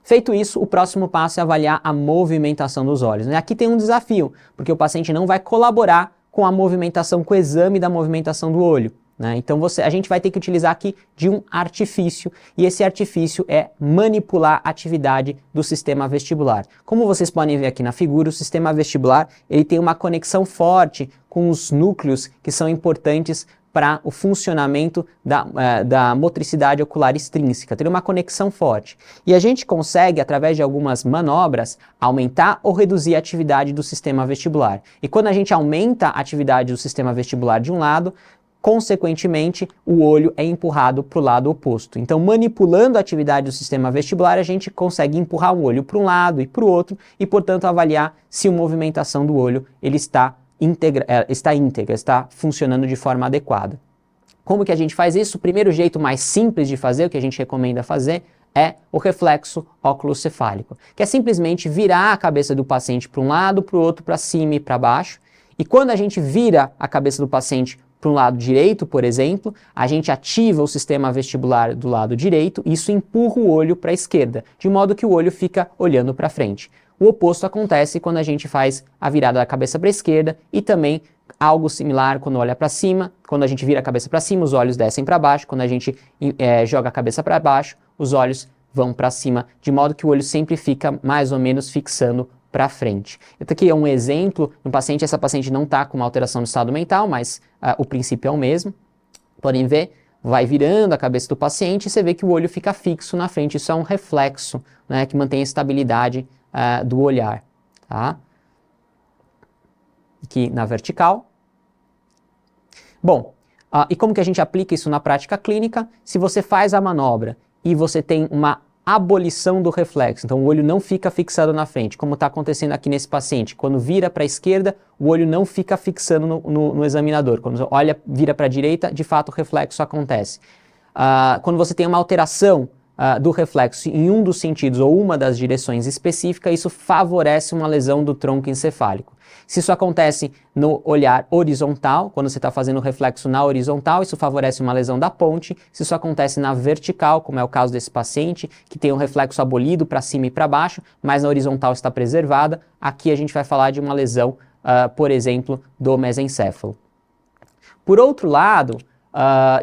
Feito isso, o próximo passo é avaliar a movimentação dos olhos, né? Aqui tem um desafio, porque o paciente não vai colaborar com a movimentação, com o exame da movimentação do olho, né? Então a gente vai ter que utilizar aqui de um artifício, e esse artifício é manipular a atividade do sistema vestibular. Como vocês podem ver aqui na figura, o sistema vestibular ele tem uma conexão forte com os núcleos que são importantes para o funcionamento da motricidade ocular extrínseca, tem uma conexão forte. E a gente consegue, através de algumas manobras, aumentar ou reduzir a atividade do sistema vestibular. E quando a gente aumenta a atividade do sistema vestibular de um lado, consequentemente, o olho é empurrado para o lado oposto. Então, manipulando a atividade do sistema vestibular, a gente consegue empurrar o olho para um lado e para o outro e, portanto, avaliar se a movimentação do olho ele está íntegra, está funcionando de forma adequada. Como que a gente faz isso? O primeiro jeito mais simples de fazer, o que a gente recomenda fazer, é o reflexo óculo-cefálico, que é simplesmente virar a cabeça do paciente para um lado, para o outro, para cima e para baixo. E quando a gente vira a cabeça do paciente para um lado direito, por exemplo, a gente ativa o sistema vestibular do lado direito e isso empurra o olho para a esquerda, de modo que o olho fica olhando para frente. O oposto acontece quando a gente faz a virada da cabeça para a esquerda e também algo similar quando olha para cima. Quando a gente vira a cabeça para cima, os olhos descem para baixo. Quando a gente joga a cabeça para baixo, os olhos vão para cima, de modo que o olho sempre fica mais ou menos fixando para frente. Esse aqui é um exemplo de um paciente. Essa paciente não está com uma alteração do estado mental, mas o princípio é o mesmo. Podem ver, vai virando a cabeça do paciente e você vê que o olho fica fixo na frente. Isso é um reflexo, né, que mantém a estabilidade do olhar, tá? Aqui na vertical. Bom, e como que a gente aplica isso na prática clínica? Se você faz a manobra e você tem uma abolição do reflexo, então o olho não fica fixado na frente, como está acontecendo aqui nesse paciente, quando vira para a esquerda, o olho não fica fixando no examinador, quando vira para a direita, de fato o reflexo acontece. Quando você tem uma alteração do reflexo em um dos sentidos ou uma das direções específicas, isso favorece uma lesão do tronco encefálico. Se isso acontece no olhar horizontal, quando você está fazendo o reflexo na horizontal, isso favorece uma lesão da ponte. Se isso acontece na vertical, como é o caso desse paciente, que tem um reflexo abolido para cima e para baixo, mas na horizontal está preservada, aqui a gente vai falar de uma lesão, por exemplo, do mesencéfalo. Por outro lado,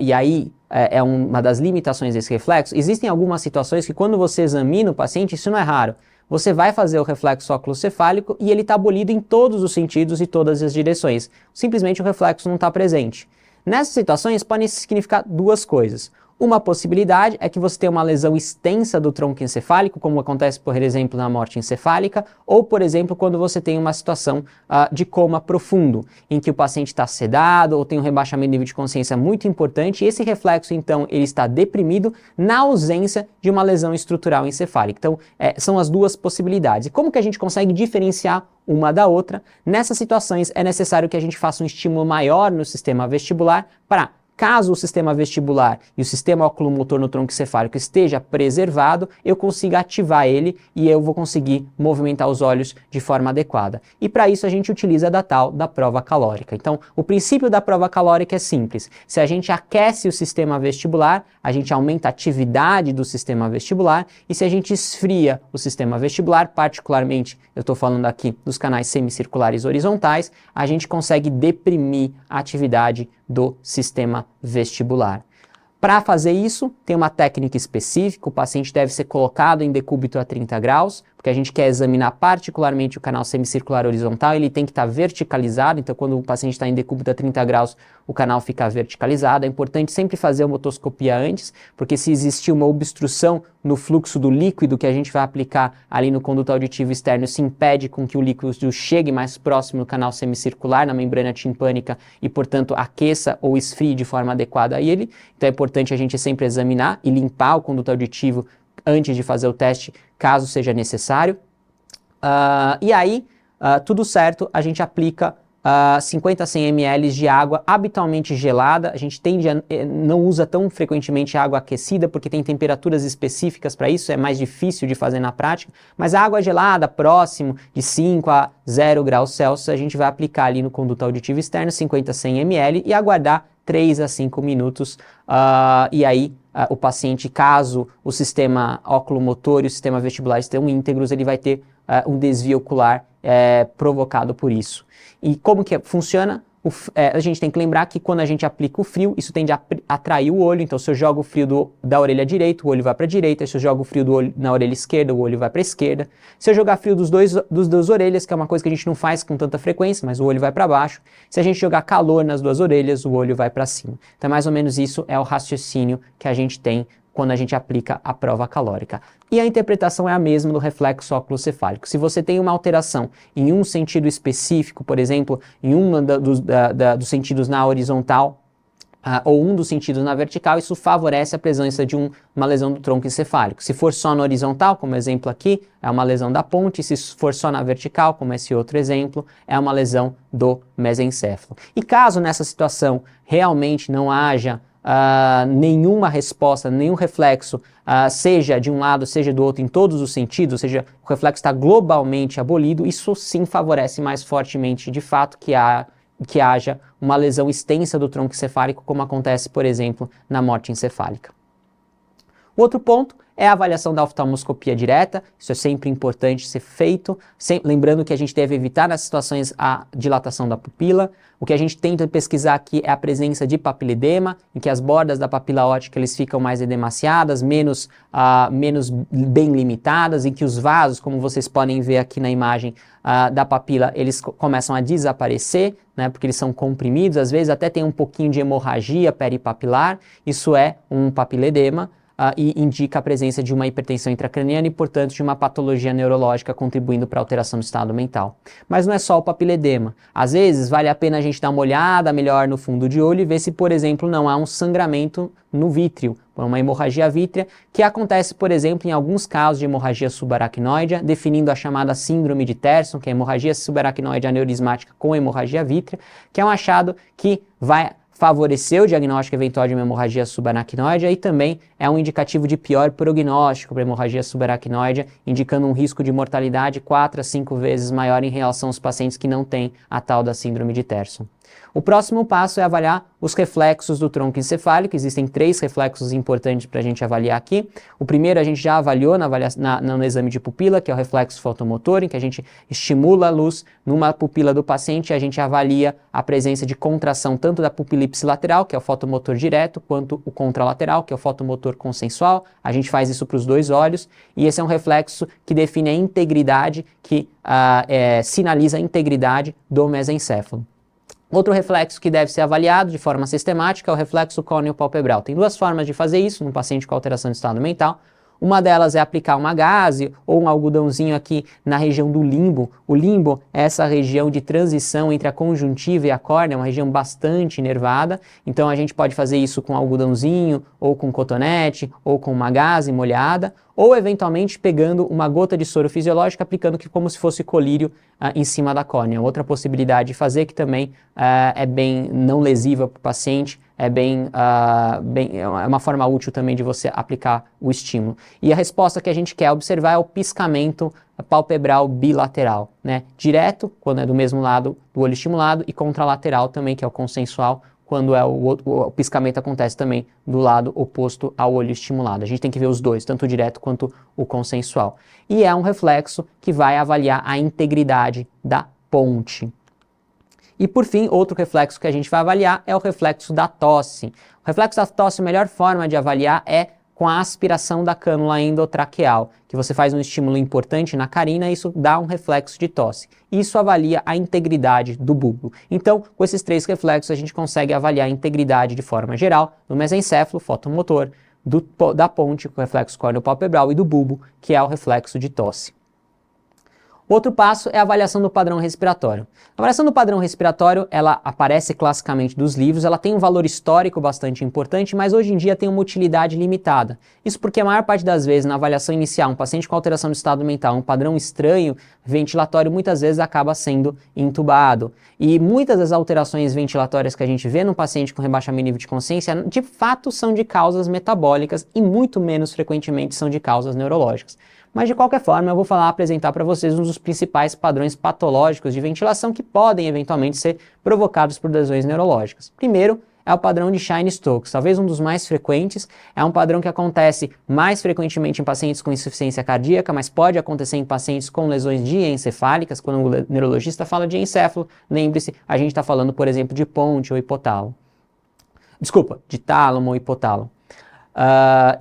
e aí é uma das limitações desse reflexo, existem algumas situações que quando você examina o paciente, isso não é raro, você vai fazer o reflexo óculo-cefálico e ele está abolido em todos os sentidos e todas as direções. Simplesmente o reflexo não está presente. Nessas situações podem significar duas coisas. Uma possibilidade é que você tenha uma lesão extensa do tronco encefálico, como acontece, por exemplo, na morte encefálica, ou, por exemplo, quando você tem uma situação de coma profundo, em que o paciente está sedado ou tem um rebaixamento de nível de consciência muito importante, e esse reflexo, então, ele está deprimido na ausência de uma lesão estrutural encefálica. Então, são as duas possibilidades. E como que a gente consegue diferenciar uma da outra? Nessas situações, é necessário que a gente faça um estímulo maior no sistema vestibular para, caso o sistema vestibular e o sistema oculomotor no tronco encefálico esteja preservado, eu consiga ativar ele e eu vou conseguir movimentar os olhos de forma adequada. E para isso a gente utiliza da tal da prova calórica. Então, o princípio da prova calórica é simples. Se a gente aquece o sistema vestibular, a gente aumenta a atividade do sistema vestibular, e se a gente esfria o sistema vestibular, particularmente, eu estou falando aqui dos canais semicirculares horizontais, a gente consegue deprimir a atividade do sistema vestibular. Para fazer isso, tem uma técnica específica. O paciente deve ser colocado em decúbito a 30 graus, porque a gente quer examinar particularmente o canal semicircular horizontal, ele tem que estar verticalizado, então quando o paciente está em decúbito a 30 graus, o canal fica verticalizado. É importante sempre fazer uma otoscopia antes, porque se existir uma obstrução no fluxo do líquido que a gente vai aplicar ali no conduto auditivo externo, se impede com que o líquido chegue mais próximo do canal semicircular, na membrana timpânica, e portanto aqueça ou esfrie de forma adequada a ele. Então é importante a gente sempre examinar e limpar o conduto auditivo antes de fazer o teste, caso seja necessário. E aí, tudo certo, a gente aplica 50 a 100 ml de água habitualmente gelada. A gente não usa tão frequentemente água aquecida, porque tem temperaturas específicas para isso, é mais difícil de fazer na prática, mas a água gelada, próximo de 5 a 0 graus Celsius, a gente vai aplicar ali no conduto auditivo externo, 50 a 100 ml, e aguardar 3 a 5 minutos, e aí o paciente, caso o sistema oculomotor e o sistema vestibular estejam íntegros, ele vai ter um desvio ocular provocado por isso. E como que funciona? A gente tem que lembrar que quando a gente aplica o frio, isso tende a atrair o olho. Então, se eu jogo o frio da orelha direita, o olho vai para a direita. Se eu jogo o frio na orelha esquerda, o olho vai para a esquerda. Se eu jogar frio dos duas orelhas, que é uma coisa que a gente não faz com tanta frequência, mas o olho vai para baixo. Se a gente jogar calor nas duas orelhas, o olho vai para cima. Então, mais ou menos isso é o raciocínio que a gente tem quando a gente aplica a prova calórica. E a interpretação é a mesma do reflexo oculocefálico. Se você tem uma alteração em um sentido específico, por exemplo, em um dos sentidos na horizontal, ou um dos sentidos na vertical, isso favorece a presença de uma lesão do tronco encefálico. Se for só na horizontal, como exemplo aqui, é uma lesão da ponte. Se for só na vertical, como esse outro exemplo, é uma lesão do mesencéfalo. E caso nessa situação realmente não haja nenhuma resposta, nenhum reflexo, seja de um lado, seja do outro, em todos os sentidos, ou seja, o reflexo está globalmente abolido, isso sim favorece mais fortemente, de fato, que haja uma lesão extensa do tronco encefálico, como acontece, por exemplo, na morte encefálica. O outro ponto é a avaliação da oftalmoscopia direta. Isso é sempre importante ser feito, lembrando que a gente deve evitar nas situações a dilatação da pupila. O que a gente tenta pesquisar aqui é a presença de papiledema, em que as bordas da papila óptica eles ficam mais edemaciadas, menos bem limitadas, em que os vasos, como vocês podem ver aqui na imagem da papila, eles começam a desaparecer, né, porque eles são comprimidos, às vezes até tem um pouquinho de hemorragia peripapilar, isso é um papiledema. E indica a presença de uma hipertensão intracraniana e, portanto, de uma patologia neurológica contribuindo para a alteração do estado mental. Mas não é só o papiledema. Às vezes, vale a pena a gente dar uma olhada melhor no fundo de olho e ver se, por exemplo, não há um sangramento no vítreo, uma hemorragia vítrea, que acontece, por exemplo, em alguns casos de hemorragia subaracnoide, definindo a chamada síndrome de Terson, que é a hemorragia subaracnoide aneurismática com hemorragia vítrea, que é um achado que vai favorecer o diagnóstico eventual de uma hemorragia subaracnoide e também é um indicativo de pior prognóstico para hemorragia subaracnoide, indicando um risco de mortalidade 4 a 5 vezes maior em relação aos pacientes que não têm a tal da síndrome de Terson. O próximo passo é avaliar os reflexos do tronco encefálico. Existem 3 reflexos importantes para a gente avaliar aqui. O primeiro a gente já avaliou no exame de pupila, que é o reflexo fotomotor, em que a gente estimula a luz numa pupila do paciente e a gente avalia a presença de contração tanto da pupila ipsilateral, que é o fotomotor direto, quanto o contralateral, que é o fotomotor consensual. A gente faz isso para os 2 olhos e esse é um reflexo que define a integridade, que sinaliza a integridade do mesencéfalo. Outro reflexo que deve ser avaliado de forma sistemática é o reflexo córneo-palpebral. Tem 2 formas de fazer isso num paciente com alteração de estado mental. Uma delas é aplicar uma gaze ou um algodãozinho aqui na região do limbo. O limbo é essa região de transição entre a conjuntiva e a córnea, uma região bastante inervada. Então a gente pode fazer isso com algodãozinho, ou com cotonete, ou com uma gaze molhada, ou eventualmente pegando uma gota de soro fisiológico, aplicando que como se fosse colírio em cima da córnea. Outra possibilidade de fazer, que também é bem não lesiva para o paciente, é uma forma útil também de você aplicar o estímulo. E a resposta que a gente quer observar é o piscamento palpebral bilateral, né? Direto, quando é do mesmo lado do olho estimulado, e contralateral também, que é o consensual, quando o piscamento acontece também do lado oposto ao olho estimulado. A gente tem que ver os 2, tanto o direto quanto o consensual. E é um reflexo que vai avaliar a integridade da ponte. E por fim, outro reflexo que a gente vai avaliar é o reflexo da tosse. O reflexo da tosse, a melhor forma de avaliar é com a aspiração da cânula endotraqueal, que você faz um estímulo importante na carina e isso dá um reflexo de tosse. Isso avalia a integridade do bulbo. Então, com esses 3 reflexos, a gente consegue avaliar a integridade de forma geral do mesencéfalo, fotomotor, da ponte, com o reflexo córneo-palpebral, e do bulbo, que é o reflexo de tosse. Outro passo é a avaliação do padrão respiratório. A avaliação do padrão respiratório, ela aparece classicamente dos livros, ela tem um valor histórico bastante importante, mas hoje em dia tem uma utilidade limitada. Isso porque a maior parte das vezes, na avaliação inicial, um paciente com alteração do estado mental, um padrão estranho ventilatório, muitas vezes acaba sendo intubado. E muitas das alterações ventilatórias que a gente vê no paciente com rebaixamento de nível de consciência, de fato são de causas metabólicas e muito menos frequentemente são de causas neurológicas. Mas de qualquer forma eu vou apresentar para vocês um dos principais padrões patológicos de ventilação que podem eventualmente ser provocados por lesões neurológicas. Primeiro é o padrão de Cheyne-Stokes, talvez um dos mais frequentes, é um padrão que acontece mais frequentemente em pacientes com insuficiência cardíaca, mas pode acontecer em pacientes com lesões diencefálicas. Quando o neurologista fala de encéfalo, lembre-se, a gente está falando, por exemplo, de ponte ou hipotálamo. Desculpa, de tálamo ou hipotálamo.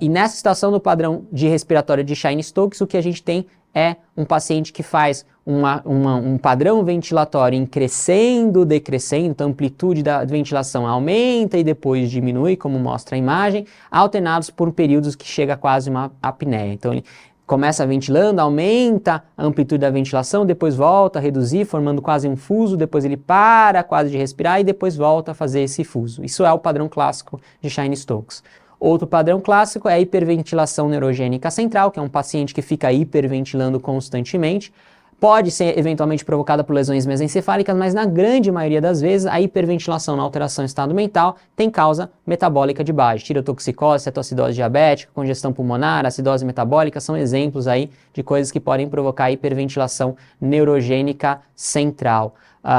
E nessa situação do padrão de respiratório de Cheyne-Stokes, o que a gente tem é um paciente que faz um padrão ventilatório em crescendo, decrescendo, então a amplitude da ventilação aumenta e depois diminui, como mostra a imagem, alternados por períodos que chega a quase uma apneia. Então ele começa ventilando, aumenta a amplitude da ventilação, depois volta a reduzir, formando quase um fuso, depois ele para quase de respirar e depois volta a fazer esse fuso. Isso é o padrão clássico de Cheyne-Stokes. Outro padrão clássico é a hiperventilação neurogênica central, que é um paciente que fica hiperventilando constantemente. Pode ser eventualmente provocada por lesões mesencefálicas, mas na grande maioria das vezes a hiperventilação na alteração do estado mental tem causa metabólica de base. Tirotoxicose, cetoacidose diabética, congestão pulmonar, acidose metabólica são exemplos aí de coisas que podem provocar hiperventilação neurogênica central.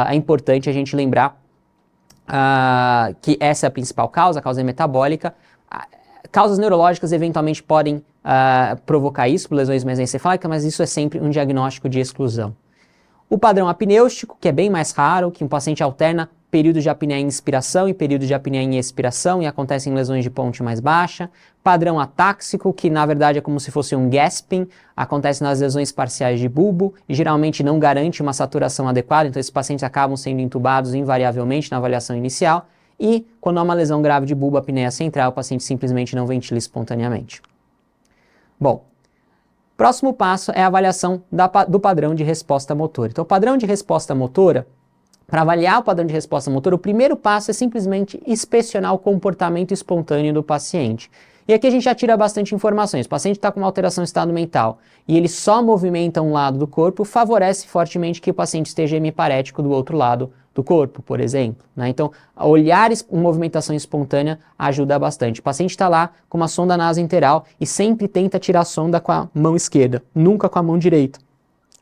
É importante a gente lembrar que essa é a principal causa, a causa metabólica. Causas neurológicas eventualmente podem provocar isso, por lesões mesencefálicas, mas isso é sempre um diagnóstico de exclusão. O padrão apnêustico, que é bem mais raro, que um paciente alterna períodos de apneia em inspiração e períodos de apneia em expiração e acontece em lesões de ponte mais baixa. Padrão atáxico, que na verdade é como se fosse um gasping, acontece nas lesões parciais de bulbo e geralmente não garante uma saturação adequada, então esses pacientes acabam sendo intubados invariavelmente na avaliação inicial. E quando há uma lesão grave de bulbo, apneia central, o paciente simplesmente não ventila espontaneamente. Bom, próximo passo é a avaliação do padrão de resposta motora. Então, o padrão de resposta motora, para avaliar o padrão de resposta motora, o primeiro passo é simplesmente inspecionar o comportamento espontâneo do paciente. E aqui a gente já tira bastante informações. O paciente está com uma alteração do estado mental e ele só movimenta um lado do corpo, favorece fortemente que o paciente esteja hemiparético do outro lado do corpo, por exemplo, né? Então, olhar movimentação espontânea ajuda bastante. O paciente está lá com uma sonda nasointeral e sempre tenta tirar a sonda com a mão esquerda, nunca com a mão direita.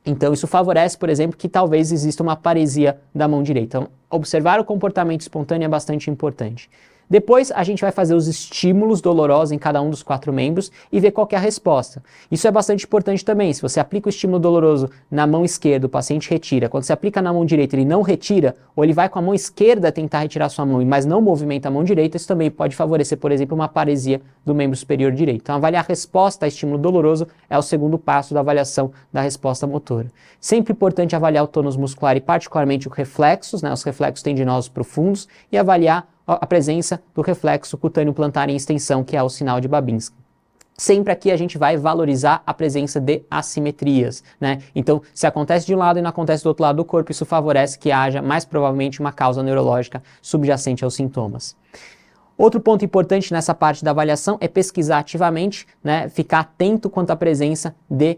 Então, isso favorece, por exemplo, que talvez exista uma paresia da mão direita. Então, observar o comportamento espontâneo é bastante importante. Depois, a gente vai fazer os estímulos dolorosos em cada um dos 4 membros e ver qual que é a resposta. Isso é bastante importante também. Se você aplica o estímulo doloroso na mão esquerda, o paciente retira. Quando você aplica na mão direita, ele não retira, ou ele vai com a mão esquerda tentar retirar sua mão, mas não movimenta a mão direita, isso também pode favorecer, por exemplo, uma paresia do membro superior direito. Então, avaliar a resposta a estímulo doloroso é o segundo passo da avaliação da resposta motora. Sempre importante avaliar o tônus muscular e particularmente os reflexos, né, os reflexos tendinosos profundos, e avaliar a presença do reflexo cutâneo plantar em extensão, que é o sinal de Babinski. Sempre aqui a gente vai valorizar a presença de assimetrias, né? Então, se acontece de um lado e não acontece do outro lado do corpo, isso favorece que haja mais provavelmente uma causa neurológica subjacente aos sintomas. Outro ponto importante nessa parte da avaliação é pesquisar ativamente, né, ficar atento quanto à presença de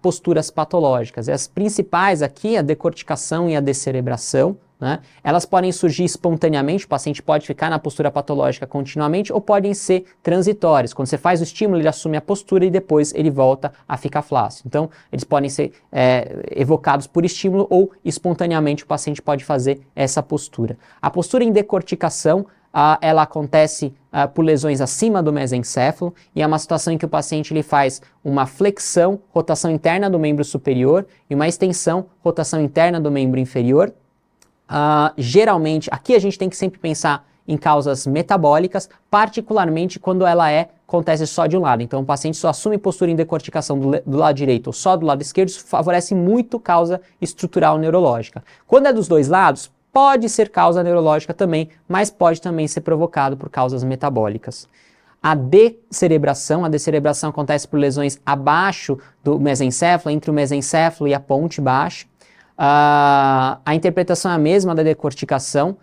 posturas patológicas. E as principais aqui, a decorticação e a descerebração, né, elas podem surgir espontaneamente, o paciente pode ficar na postura patológica continuamente ou podem ser transitórias. Quando você faz o estímulo, ele assume a postura e depois ele volta a ficar flácido. Então, eles podem ser evocados por estímulo ou espontaneamente o paciente pode fazer essa postura. A postura em decorticação, ela acontece por lesões acima do mesencéfalo e é uma situação em que o paciente ele faz uma flexão, rotação interna do membro superior e uma extensão, rotação interna do membro inferior. Geralmente, aqui a gente tem que sempre pensar em causas metabólicas, particularmente quando acontece só de um lado. Então, o paciente só assume postura em decorticação do lado direito ou só do lado esquerdo, isso favorece muito causa estrutural neurológica. Quando é dos dois lados, pode ser causa neurológica também, mas pode também ser provocado por causas metabólicas. A descerebração acontece por lesões abaixo do mesencéfalo, entre o mesencéfalo e a ponte baixa. A interpretação é a mesma da decorticação,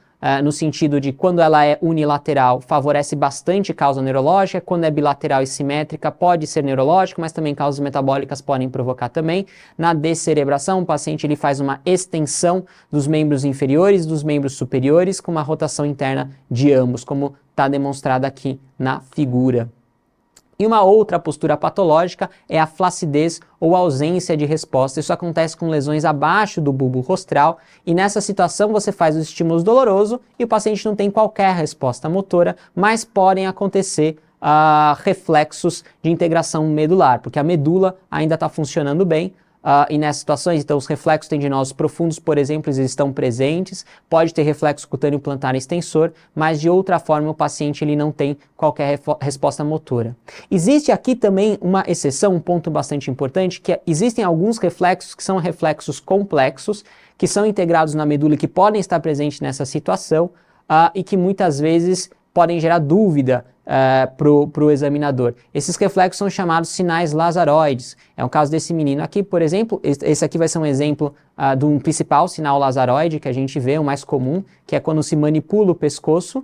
no sentido de quando ela é unilateral, favorece bastante causa neurológica, quando é bilateral e simétrica, pode ser neurológico, mas também causas metabólicas podem provocar também. Na descerebração, o paciente ele faz uma extensão dos membros inferiores e dos membros superiores, com uma rotação interna de ambos, como está demonstrado aqui na figura. E uma outra postura patológica é a flacidez ou ausência de resposta. Isso acontece com lesões abaixo do bulbo rostral e nessa situação você faz os estímulos dolorosos e o paciente não tem qualquer resposta motora, mas podem acontecer reflexos de integração medular, porque a medula ainda está funcionando bem. E nessas situações, então, os reflexos tendinosos profundos, por exemplo, eles estão presentes, pode ter reflexo cutâneo plantar extensor, mas de outra forma o paciente ele não tem qualquer resposta motora. Existe aqui também uma exceção, um ponto bastante importante, que existem alguns reflexos que são reflexos complexos, que são integrados na medula e que podem estar presentes nessa situação e que muitas vezes podem gerar dúvida para o examinador. Esses reflexos são chamados sinais lazaroides. É o caso desse menino aqui, por exemplo. Esse aqui vai ser um exemplo de um principal sinal lazaroide que a gente vê, o mais comum, que é quando se manipula o pescoço,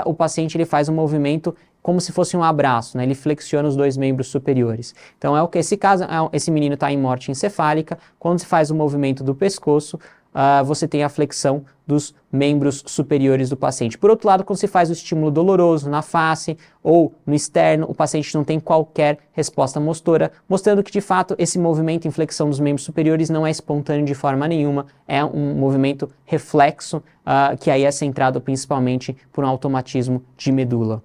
o paciente ele faz um movimento como se fosse um abraço, né? Ele flexiona os dois membros superiores. Então é o que esse caso, esse menino está em morte encefálica, quando se faz o movimento do pescoço, você tem a flexão dos membros superiores do paciente. Por outro lado, quando se faz o estímulo doloroso na face ou no externo, o paciente não tem qualquer resposta motora, mostrando que de fato esse movimento em flexão dos membros superiores não é espontâneo de forma nenhuma, é um movimento reflexo que aí é centrado principalmente por um automatismo de medula.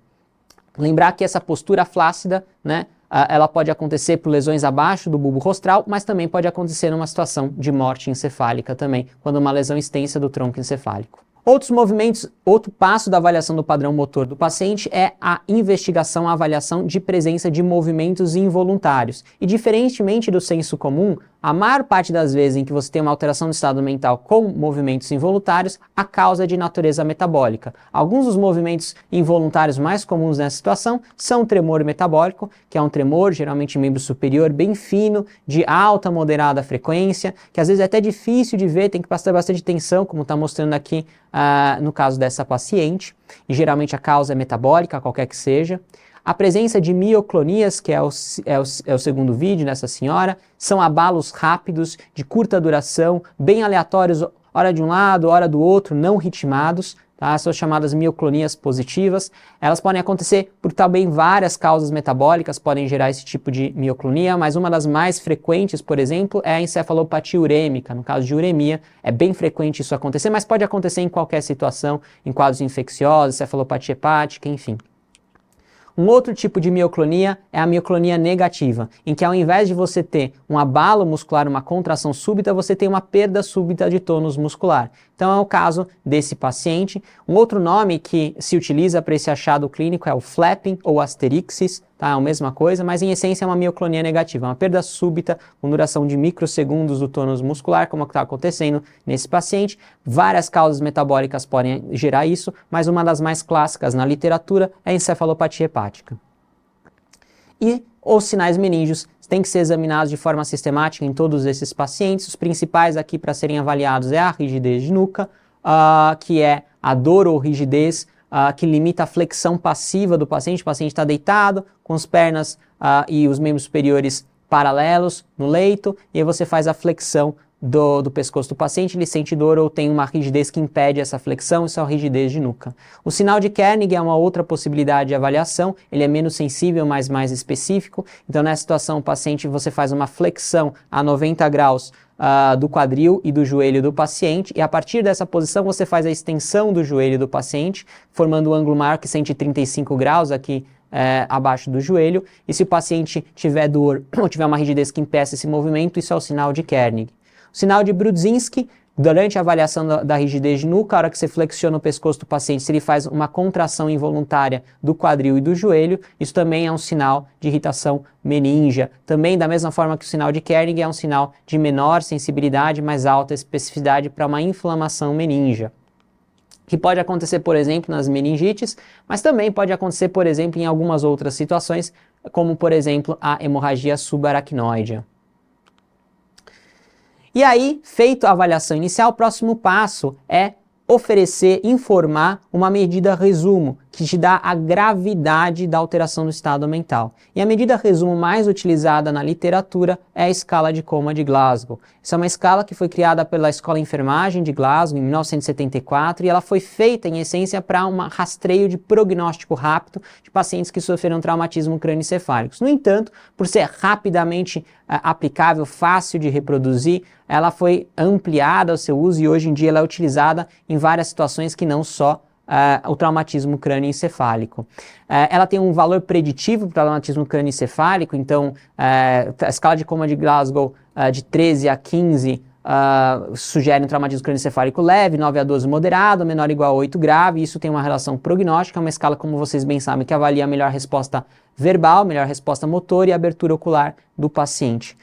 Lembrar que essa postura flácida, né, ela pode acontecer por lesões abaixo do bulbo rostral, mas também pode acontecer numa situação de morte encefálica também, quando uma lesão extensa do tronco encefálico. Outros movimentos, outro passo da avaliação do padrão motor do paciente é a investigação, a avaliação de presença de movimentos involuntários. E diferentemente do senso comum, a maior parte das vezes em que você tem uma alteração do estado mental com movimentos involuntários, a causa é de natureza metabólica. Alguns dos movimentos involuntários mais comuns nessa situação são o tremor metabólico, que é um tremor geralmente em membro superior bem fino, de alta a moderada frequência, que às vezes é até difícil de ver, tem que prestar bastante atenção, como está mostrando aqui no caso dessa paciente, e geralmente a causa é metabólica, qualquer que seja. A presença de mioclonias, que é o segundo vídeo nessa senhora, são abalos rápidos, de curta duração, bem aleatórios, hora de um lado, hora do outro, não ritmados, tá? São chamadas mioclonias positivas. Elas podem acontecer por também várias causas metabólicas, podem gerar esse tipo de mioclonia, mas uma das mais frequentes, por exemplo, é a encefalopatia urêmica. No caso de uremia, é bem frequente isso acontecer, mas pode acontecer em qualquer situação, em quadros infecciosos, encefalopatia hepática, enfim. Um outro tipo de mioclonia é a mioclonia negativa, em que ao invés de você ter um abalo muscular, uma contração súbita, você tem uma perda súbita de tônus muscular. Então é o caso desse paciente. Um outro nome que se utiliza para esse achado clínico é o flapping ou asterixis, tá? É a mesma coisa, mas em essência é uma mioclonia negativa, uma perda súbita com duração de microsegundos do tônus muscular, como está acontecendo nesse paciente. Várias causas metabólicas podem gerar isso, mas uma das mais clássicas na literatura é a encefalopatia hepática. E os sinais meníngeos têm que ser examinados de forma sistemática em todos esses pacientes. Os principais aqui para serem avaliados é a rigidez de nuca, que é a dor ou rigidez que limita a flexão passiva do paciente. O paciente está deitado, com as pernas e os membros superiores paralelos no leito, e aí você faz a flexão do pescoço do paciente, ele sente dor ou tem uma rigidez que impede essa flexão, isso é a rigidez de nuca. O sinal de Kernig é uma outra possibilidade de avaliação, ele é menos sensível, mas mais específico. Então nessa situação o paciente, você faz uma flexão a 90 graus do quadril e do joelho do paciente, e a partir dessa posição você faz a extensão do joelho do paciente, formando um ângulo maior que 135 graus aqui abaixo do joelho, e se o paciente tiver dor ou tiver uma rigidez que impeça esse movimento, isso é o sinal de Kernig. O sinal de Brudzinski, durante a avaliação da rigidez de nuca, a hora que você flexiona o pescoço do paciente, se ele faz uma contração involuntária do quadril e do joelho, isso também é um sinal de irritação meníngea. Também, da mesma forma que o sinal de Kernig, é um sinal de menor sensibilidade, mais alta especificidade para uma inflamação meníngea, que pode acontecer, por exemplo, nas meningites, mas também pode acontecer, por exemplo, em algumas outras situações, como, por exemplo, a hemorragia subaracnoide. E aí, feito a avaliação inicial, o próximo passo é oferecer, informar uma medida resumo, que te dá a gravidade da alteração do estado mental. E a medida resumo mais utilizada na literatura é a escala de coma de Glasgow. Essa é uma escala que foi criada pela Escola de Enfermagem de Glasgow em 1974 e ela foi feita, em essência, para um rastreio de prognóstico rápido de pacientes que sofreram traumatismo crânioencefálico. No entanto, por ser rapidamente aplicável, fácil de reproduzir, ela foi ampliada o seu uso e hoje em dia ela é utilizada em várias situações que não só o traumatismo crânioencefálico. Ela tem um valor preditivo para o traumatismo crânioencefálico, então a escala de coma de Glasgow de 13 a 15 sugere um traumatismo crânioencefálico leve, 9 a 12 moderado, menor ou igual a 8 grave. Isso tem uma relação prognóstica, uma escala, como vocês bem sabem, que avalia a melhor resposta verbal, melhor resposta motor e abertura ocular do paciente.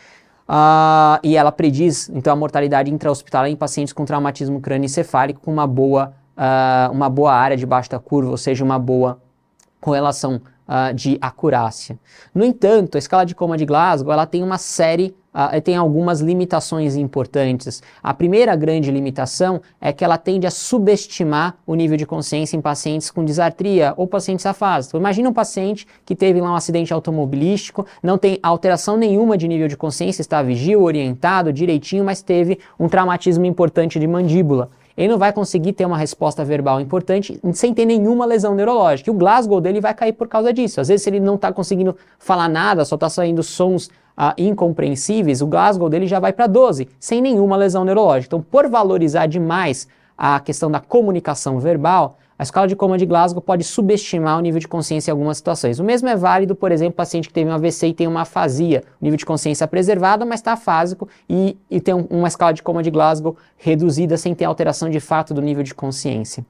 E ela prediz, então, a mortalidade intra-hospitalar em pacientes com traumatismo crânioencefálico com uma boa área debaixo da curva, ou seja, uma boa correlação de acurácia. No entanto, a escala de coma de Glasgow ela tem uma série, tem algumas limitações importantes. A primeira grande limitação é que ela tende a subestimar o nível de consciência em pacientes com disartria ou pacientes afásicos. Então, imagina um paciente que teve lá um acidente automobilístico, não tem alteração nenhuma de nível de consciência, está vigil, orientado, direitinho, mas teve um traumatismo importante de mandíbula. Ele não vai conseguir ter uma resposta verbal importante sem ter nenhuma lesão neurológica. E o Glasgow dele vai cair por causa disso. Às vezes, se ele não está conseguindo falar nada, só está saindo sons incompreensíveis, o Glasgow dele já vai para 12, sem nenhuma lesão neurológica. Então, por valorizar demais a questão da comunicação verbal, a escala de coma de Glasgow pode subestimar o nível de consciência em algumas situações. O mesmo é válido, por exemplo, paciente que teve um AVC e tem uma afasia, nível de consciência preservado, mas está afásico e tem uma escala de coma de Glasgow reduzida sem ter alteração de fato do nível de consciência.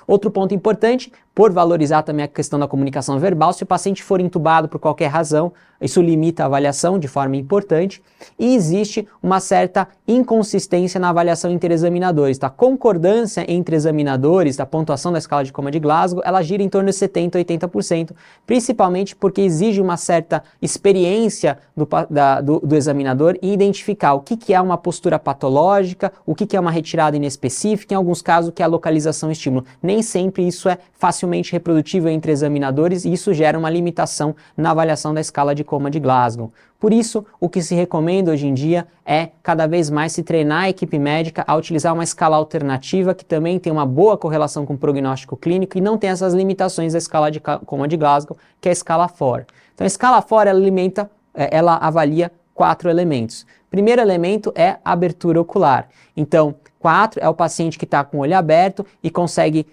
Outro ponto importante, por valorizar também a questão da comunicação verbal, se o paciente for entubado por qualquer razão, isso limita a avaliação de forma importante e existe uma certa inconsistência na avaliação interexaminadores. A concordância entre examinadores da pontuação da escala de coma de Glasgow, ela gira em torno de 70% a 80%, principalmente porque exige uma certa experiência do examinador em identificar o que é uma postura patológica, o que é uma retirada inespecífica, em alguns casos o que é a localização estímulo. Nem sempre isso é facilmente reprodutível entre examinadores e isso gera uma limitação na avaliação da escala de coma de Glasgow. Por isso, o que se recomenda hoje em dia é cada vez mais se treinar a equipe médica a utilizar uma escala alternativa que também tem uma boa correlação com o prognóstico clínico e não tem essas limitações da escala de coma de Glasgow, que é a escala FOR. Então a escala FOR ela avalia 4 elementos. Primeiro elemento é a abertura ocular. Então, 4 é o paciente que está com o olho aberto e consegue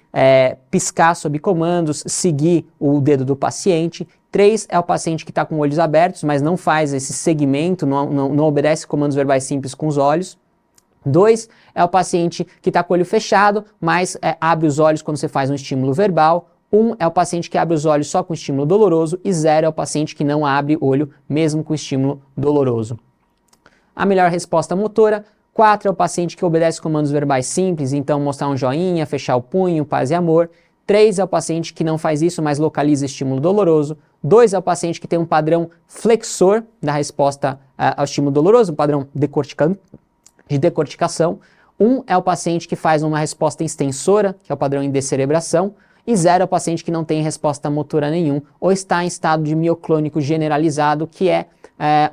piscar sob comandos, seguir o dedo do paciente. 3 é o paciente que está com olhos abertos, mas não faz esse segmento, não obedece comandos verbais simples com os olhos. 2 é o paciente que está com o olho fechado, mas abre os olhos quando você faz um estímulo verbal. 1 é o paciente que abre os olhos só com estímulo doloroso e 0 é o paciente que não abre o olho mesmo com estímulo doloroso. A melhor resposta motora. 4 é o paciente que obedece comandos verbais simples, então mostrar um joinha, fechar o punho, paz e amor. 3 é o paciente que não faz isso, mas localiza estímulo doloroso. 2 é o paciente que tem um padrão flexor da resposta ao estímulo doloroso, um padrão de decorticação. 1 é o paciente que faz uma resposta extensora, que é o padrão em descerebração. E 0 é o paciente que não tem resposta motora nenhum ou está em estado de mioclônico generalizado, que é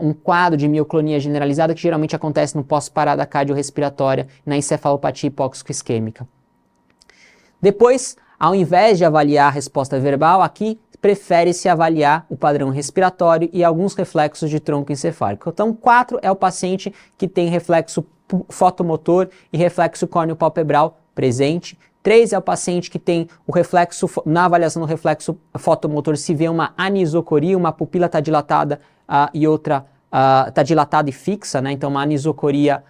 um quadro de mioclonia generalizada que geralmente acontece no pós-parada cardiorrespiratória, na encefalopatia hipóxico-isquêmica. Depois, ao invés de avaliar a resposta verbal, aqui prefere-se avaliar o padrão respiratório e alguns reflexos de tronco encefálico. Então, 4 é o paciente que tem reflexo fotomotor e reflexo córneo-palpebral presente. 3 é o paciente que tem o reflexo, na avaliação do reflexo fotomotor se vê uma anisocoria, uma pupila está dilatada e outra está dilatada e fixa, né? Então uma anisocoria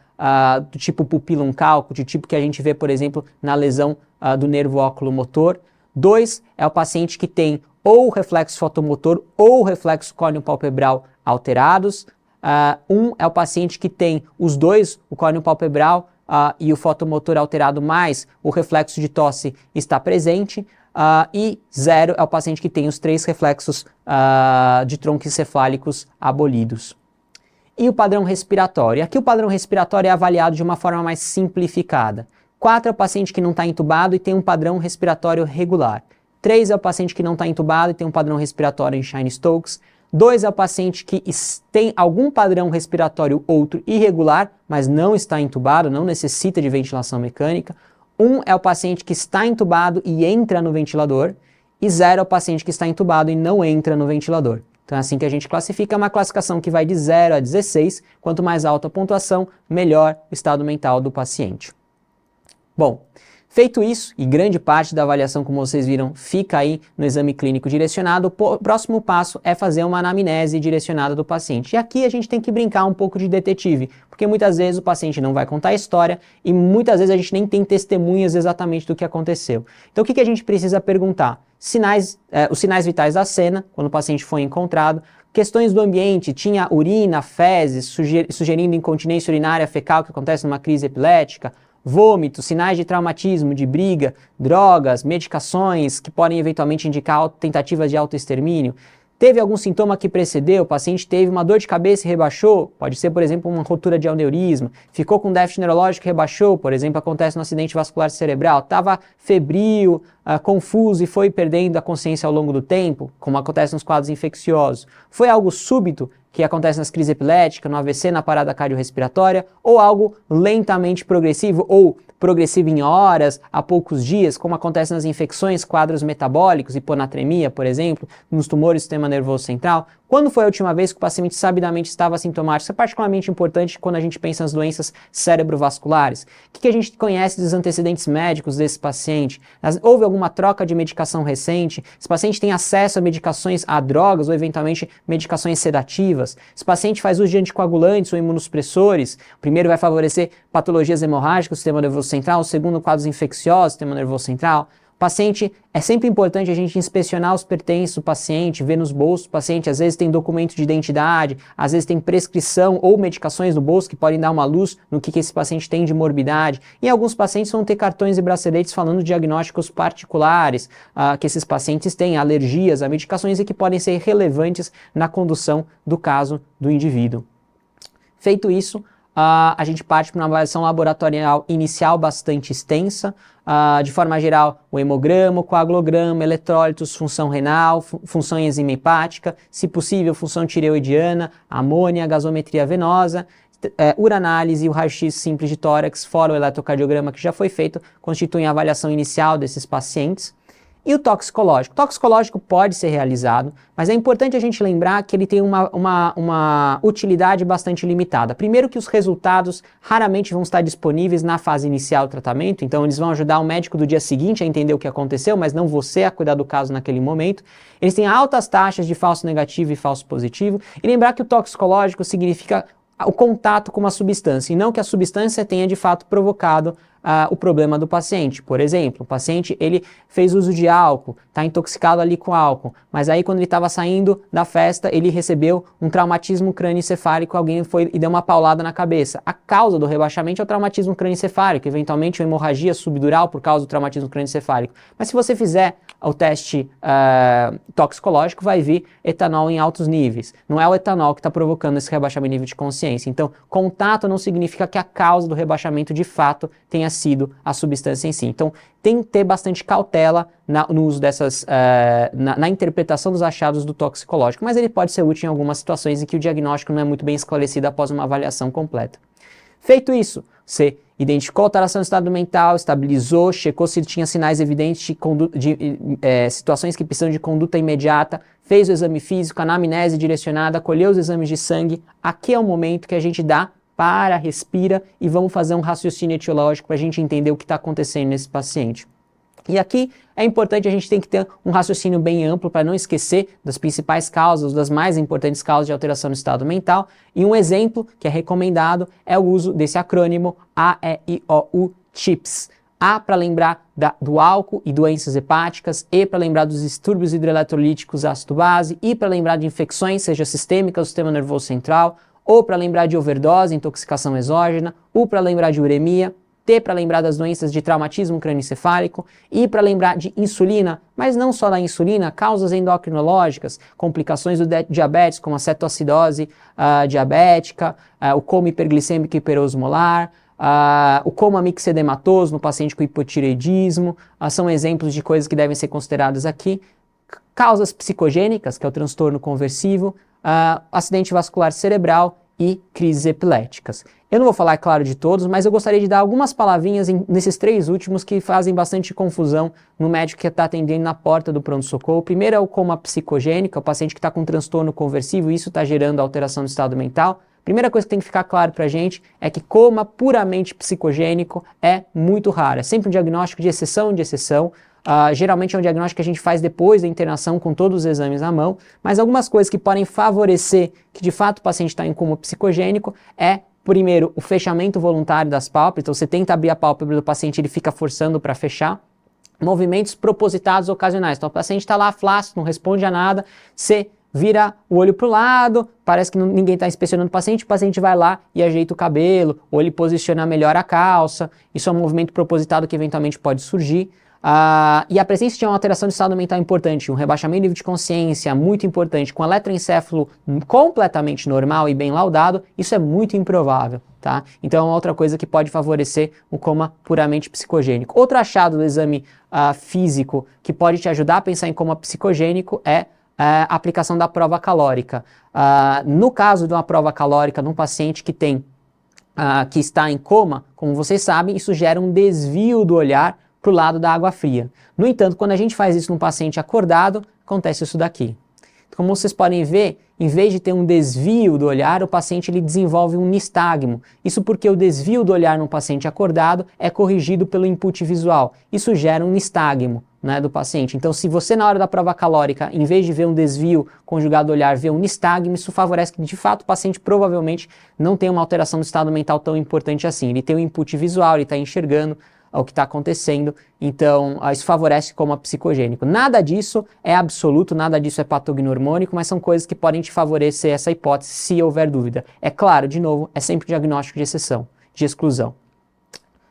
do tipo pupila calco, de tipo que a gente vê, por exemplo, na lesão do nervo oculomotor. 2 é o paciente que tem ou o reflexo fotomotor ou o reflexo córneo-palpebral alterados. 1 é o paciente que tem os dois, o córneo-palpebral e o fotomotor alterado, mais o reflexo de tosse está presente, e 0 é o paciente que tem os 3 reflexos de troncoencefálicos abolidos. E o padrão respiratório? Aqui o padrão respiratório é avaliado de uma forma mais simplificada. 4 é o paciente que não está entubado e tem um padrão respiratório regular. 3 é o paciente que não está entubado e tem um padrão respiratório em Cheyne-Stokes. 2 é o paciente que tem algum padrão respiratório outro irregular, mas não está entubado, não necessita de ventilação mecânica. 1 é o paciente que está entubado e entra no ventilador. E 0 é o paciente que está entubado e não entra no ventilador. Então é assim que a gente classifica, é uma classificação que vai de 0 a 16. Quanto mais alta a pontuação, melhor o estado mental do paciente. Bom, feito isso, e grande parte da avaliação, como vocês viram, fica aí no exame clínico direcionado, o próximo passo é fazer uma anamnese direcionada do paciente. E aqui a gente tem que brincar um pouco de detetive, porque muitas vezes o paciente não vai contar a história e muitas vezes a gente nem tem testemunhas exatamente do que aconteceu. Então o que a gente precisa perguntar? Os sinais vitais da cena, quando o paciente foi encontrado, questões do ambiente, tinha urina, fezes, sugerindo incontinência urinária fecal que acontece numa crise epilética, vômito, sinais de traumatismo, de briga, drogas, medicações que podem eventualmente indicar tentativas de autoextermínio. Teve algum sintoma que precedeu? O paciente teve uma dor de cabeça e rebaixou? Pode ser, por exemplo, uma rotura de aneurisma. Ficou com déficit neurológico e rebaixou? Por exemplo, acontece no acidente vascular cerebral. Estava febril, confuso e foi perdendo a consciência ao longo do tempo, como acontece nos quadros infecciosos. Foi algo súbito, que acontece nas crises epiléticas, no AVC, na parada cardiorrespiratória, ou algo lentamente progressivo, ou progressivo em horas, a poucos dias, como acontece nas infecções, quadros metabólicos, hiponatremia, por exemplo, nos tumores do sistema nervoso central. Quando foi a última vez que o paciente sabidamente estava assintomático? Isso é particularmente importante quando a gente pensa nas doenças cerebrovasculares. O que a gente conhece dos antecedentes médicos desse paciente? Houve alguma troca de medicação recente? Esse paciente tem acesso a medicações, a drogas ou eventualmente medicações sedativas? Esse paciente faz uso de anticoagulantes ou imunossupressores? O primeiro vai favorecer patologias hemorrágicas do sistema nervoso central, o segundo quadros infecciosos do sistema nervoso central. Paciente, é sempre importante a gente inspecionar os pertences do paciente, ver nos bolsos do paciente, às vezes tem documento de identidade, às vezes tem prescrição ou medicações no bolso que podem dar uma luz no que esse paciente tem de morbidade. E alguns pacientes vão ter cartões e braceletes falando de diagnósticos particulares, que esses pacientes têm, alergias a medicações e que podem ser relevantes na condução do caso do indivíduo. Feito isso, a gente parte para uma avaliação laboratorial inicial bastante extensa. De forma geral, o hemograma, o coagulograma, eletrólitos, função renal, função enzima hepática, se possível, função tireoidiana, amônia, gasometria venosa, uranálise e o raio-x simples de tórax, fora o eletrocardiograma que já foi feito, constituem a avaliação inicial desses pacientes. E o toxicológico? O toxicológico pode ser realizado, mas é importante a gente lembrar que ele tem uma utilidade bastante limitada. Primeiro que os resultados raramente vão estar disponíveis na fase inicial do tratamento, então eles vão ajudar o médico do dia seguinte a entender o que aconteceu, mas não você a cuidar do caso naquele momento. Eles têm altas taxas de falso negativo e falso positivo, e lembrar que o toxicológico significa o contato com uma substância, e não que a substância tenha de fato provocado o problema do paciente. Por exemplo, o paciente ele fez uso de álcool, está intoxicado ali com álcool, mas aí quando ele estava saindo da festa, ele recebeu um traumatismo crânioencefálico, alguém foi e deu uma paulada na cabeça. A causa do rebaixamento é o traumatismo crânioencefálico, eventualmente uma hemorragia subdural por causa do traumatismo crânioencefálico. Mas se você fizer o teste toxicológico, vai vir etanol em altos níveis. Não é o etanol que está provocando esse rebaixamento de nível de consciência. Então, contato não significa que a causa do rebaixamento de fato tenha sido a substância em si. Então, tem que ter bastante cautela no uso dessas, na interpretação dos achados do toxicológico, mas ele pode ser útil em algumas situações em que o diagnóstico não é muito bem esclarecido após uma avaliação completa. Feito isso, você identificou a alteração do estado mental, estabilizou, checou se tinha sinais evidentes de situações que precisam de conduta imediata, fez o exame físico, anamnese direcionada, colheu os exames de sangue. Aqui é o momento que a gente para, respira e vamos fazer um raciocínio etiológico para a gente entender o que está acontecendo nesse paciente. E aqui é importante a gente tem que ter um raciocínio bem amplo para não esquecer das principais causas, das mais importantes causas de alteração no estado mental. E um exemplo que é recomendado é o uso desse acrônimo AEIOU CHIPS. A para lembrar do álcool e doenças hepáticas, E para lembrar dos distúrbios hidroeletrolíticos ácido-base, I para lembrar de infecções, seja sistêmicas do sistema nervoso central, O para lembrar de overdose, intoxicação exógena, U para lembrar de uremia, T para lembrar das doenças de traumatismo crânioencefálico, I para lembrar de insulina, mas não só da insulina, causas endocrinológicas, complicações do diabetes, como a cetoacidose diabética, o coma hiperglicêmico hiperosmolar, o coma mixedematoso no paciente com hipotireoidismo, são exemplos de coisas que devem ser consideradas aqui. Causas psicogênicas, que é o transtorno conversivo, acidente vascular cerebral e crises epiléticas. Eu não vou falar, é claro, de todos, mas eu gostaria de dar algumas palavrinhas nesses 3 últimos que fazem bastante confusão no médico que está atendendo na porta do pronto-socorro. O primeiro é o coma psicogênico, é o paciente que está com transtorno conversivo e isso está gerando alteração do estado mental. Primeira coisa que tem que ficar claro para a gente é que coma puramente psicogênico é muito raro. É sempre um diagnóstico de exceção de exceção. Geralmente é um diagnóstico que a gente faz depois da internação com todos os exames à mão, mas algumas coisas que podem favorecer que de fato o paciente está em coma psicogênico é, primeiro, o fechamento voluntário das pálpebras. Então você tenta abrir a pálpebra do paciente, ele fica forçando para fechar. Movimentos propositados ocasionais. Então o paciente está lá flácido, não responde a nada, você vira o olho para o lado, parece que ninguém está inspecionando o paciente vai lá e ajeita o cabelo, ou ele posiciona melhor a calça. Isso é um movimento propositado que eventualmente pode surgir. E a presença de uma alteração de estado mental importante, um rebaixamento do nível de consciência muito importante, com eletroencéfalo completamente normal e bem laudado, isso é muito improvável, tá? Então é uma outra coisa que pode favorecer um coma puramente psicogênico. Outro achado do exame físico que pode te ajudar a pensar em coma psicogênico é a aplicação da prova calórica. No caso de uma prova calórica num paciente que que está em coma, como vocês sabem, isso gera um desvio do olhar para o lado da água fria. No entanto, quando a gente faz isso num paciente acordado, acontece isso daqui. Como vocês podem ver, em vez de ter um desvio do olhar, o paciente ele desenvolve um nistagmo. Isso porque o desvio do olhar num paciente acordado é corrigido pelo input visual. Isso gera um nistagmo, né, do paciente. Então, se você na hora da prova calórica, em vez de ver um desvio conjugado do olhar, vê um nistagmo, isso favorece que de fato o paciente provavelmente não tem uma alteração do estado mental tão importante assim. Ele tem um input visual, ele está enxergando o que está acontecendo, então isso favorece coma psicogênico. Nada disso é absoluto, nada disso é patognomônico, mas são coisas que podem te favorecer essa hipótese se houver dúvida. É claro, de novo, é sempre diagnóstico de exceção, de exclusão.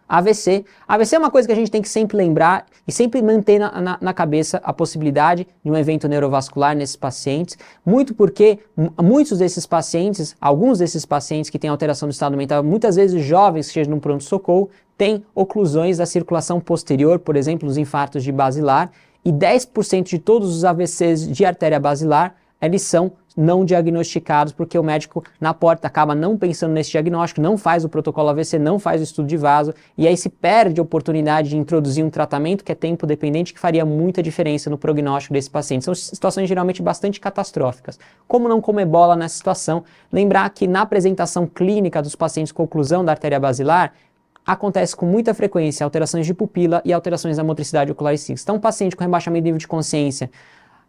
AVC. AVC é uma coisa que a gente tem que sempre lembrar e sempre manter na cabeça a possibilidade de um evento neurovascular nesses pacientes, muito porque muitos desses pacientes, alguns desses pacientes que têm alteração do estado mental, muitas vezes jovens que chegam no pronto-socorro, têm oclusões da circulação posterior, por exemplo, os infartos de basilar, e 10% de todos os AVCs de artéria basilar, eles são não diagnosticados, porque o médico na porta acaba não pensando nesse diagnóstico, não faz o protocolo AVC, não faz o estudo de vaso, e aí se perde a oportunidade de introduzir um tratamento que é tempo dependente, que faria muita diferença no prognóstico desse paciente. São situações geralmente bastante catastróficas. Como não comer bola nessa situação? Lembrar que na apresentação clínica dos pacientes com oclusão da artéria basilar, acontece com muita frequência alterações de pupila e alterações da motricidade ocular e cíclica. Então, um paciente com rebaixamento de nível de consciência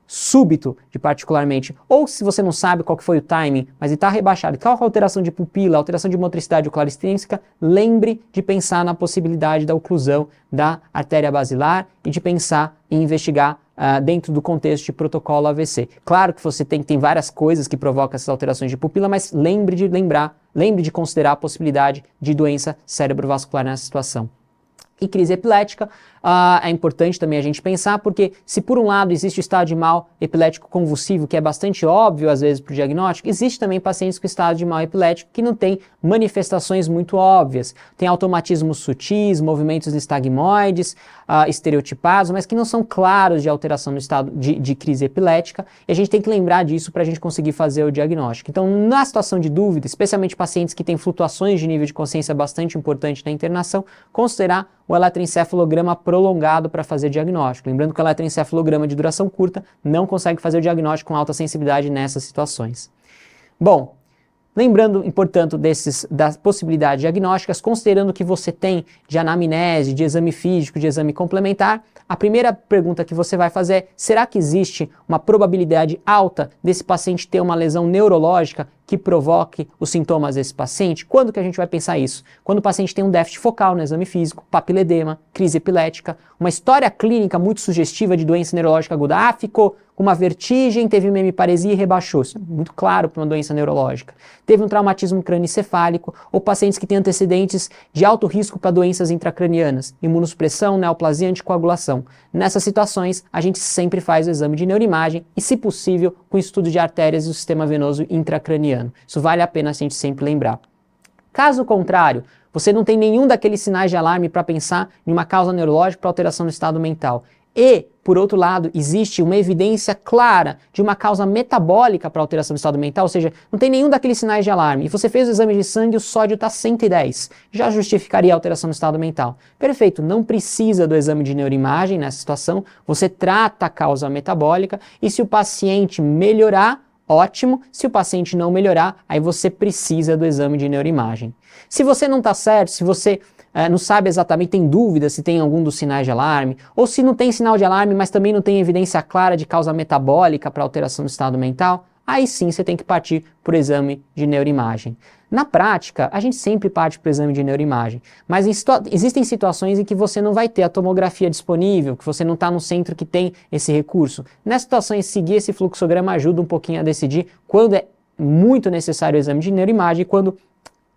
súbito, particularmente, ou se você não sabe qual que foi o timing, mas ele está rebaixado, qual a alteração de pupila, alteração de motricidade ocular extrínseca, lembre de pensar na possibilidade da oclusão da artéria basilar e de pensar em investigar dentro do contexto de protocolo AVC. Claro que você tem várias coisas que provocam essas alterações de pupila, mas lembre de considerar a possibilidade de doença cerebrovascular nessa situação. E crise epilética, é importante também a gente pensar, porque se por um lado existe o estado de mal epilético convulsivo, que é bastante óbvio às vezes para o diagnóstico, existe também pacientes com estado de mal epilético que não tem manifestações muito óbvias, tem automatismos sutis, movimentos nistagmoides, estereotipados, mas que não são claros de alteração no estado de crise epilética, e a gente tem que lembrar disso para a gente conseguir fazer o diagnóstico. Então, na situação de dúvida, especialmente pacientes que têm flutuações de nível de consciência bastante importante na internação, considerar o eletroencefalograma prolongado para fazer diagnóstico. Lembrando que o eletroencefalograma de duração curta não consegue fazer o diagnóstico com alta sensibilidade nessas situações. Bom, lembrando, portanto, das possibilidades diagnósticas, considerando que você tem de anamnese, de exame físico, de exame complementar, a primeira pergunta que você vai fazer é: será que existe uma probabilidade alta desse paciente ter uma lesão neurológica que provoque os sintomas desse paciente? Quando que a gente vai pensar isso? Quando o paciente tem um déficit focal no exame físico, papiledema, crise epilética, uma história clínica muito sugestiva de doença neurológica aguda. Ficou com uma vertigem, teve uma hemiparesia e rebaixou. Isso é muito claro para uma doença neurológica. Teve um traumatismo crânioencefálico, ou pacientes que têm antecedentes de alto risco para doenças intracranianas, imunossupressão, neoplasia, anticoagulação. Nessas situações, a gente sempre faz o exame de neuroimagem e, se possível, com estudo de artérias do sistema venoso intracraniano. Isso vale a pena a gente sempre lembrar. Caso contrário, Você não tem nenhum daqueles sinais de alarme para pensar em uma causa neurológica para alteração do estado mental. E, por outro lado, existe uma evidência clara de uma causa metabólica para alteração do estado mental, ou seja, não tem nenhum daqueles sinais de alarme. E você fez o exame de sangue e o sódio está 110. Já justificaria a alteração do estado mental. Perfeito, não precisa do exame de neuroimagem nessa situação. Você trata a causa metabólica e se o paciente melhorar, ótimo. Se o paciente não melhorar, aí você precisa do exame de neuroimagem. Se você não está certo, se você não sabe exatamente, tem dúvida se tem algum dos sinais de alarme, ou se não tem sinal de alarme, mas também não tem evidência clara de causa metabólica para alteração do estado mental, aí sim você tem que partir para o exame de neuroimagem. Na prática, a gente sempre parte para o exame de neuroimagem, mas existem situações em que você não vai ter a tomografia disponível, que você não está no centro que tem esse recurso. Nessas situações, seguir esse fluxograma ajuda um pouquinho a decidir quando é muito necessário o exame de neuroimagem e quando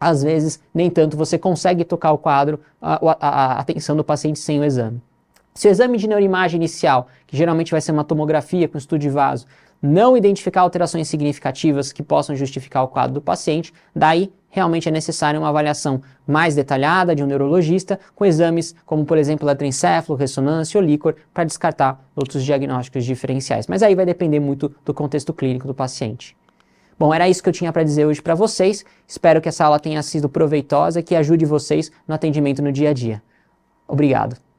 às vezes, nem tanto você consegue tocar o quadro, a atenção do paciente sem o exame. Se o exame de neuroimagem inicial, que geralmente vai ser uma tomografia com estudo de vaso, não identificar alterações significativas que possam justificar o quadro do paciente, daí realmente é necessária uma avaliação mais detalhada de um neurologista, com exames como, por exemplo, eletroencefalo, ressonância ou líquor, para descartar outros diagnósticos diferenciais. Mas aí vai depender muito do contexto clínico do paciente. Bom, era isso que eu tinha para dizer hoje para vocês. Espero que essa aula tenha sido proveitosa e que ajude vocês no atendimento no dia a dia. Obrigado.